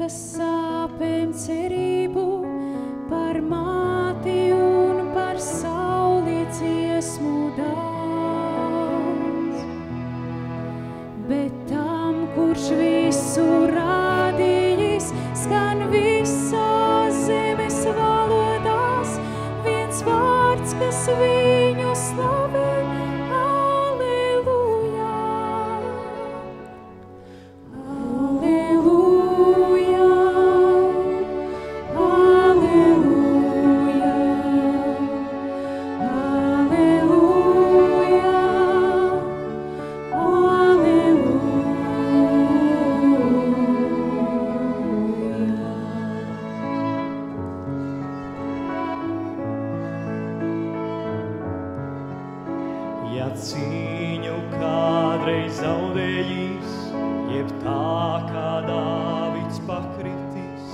tautas sāpēm cerību, par māti un par sauli dziesmu daudz. Bet tam, kurš visu radījis, skan visās zemes valodās, viens vārds, kas viņu slavē. Ja cīņu kādreiz zaudējis, jeb tā kā Dāvids pakritis,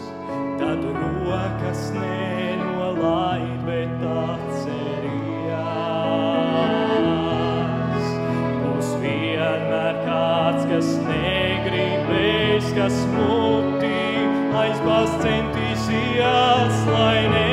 tad rokas nenolaid, bet atcerījās. Būs vienmēr kāds, kas negribēs, kas muti aizbāzt centīsies, lai ne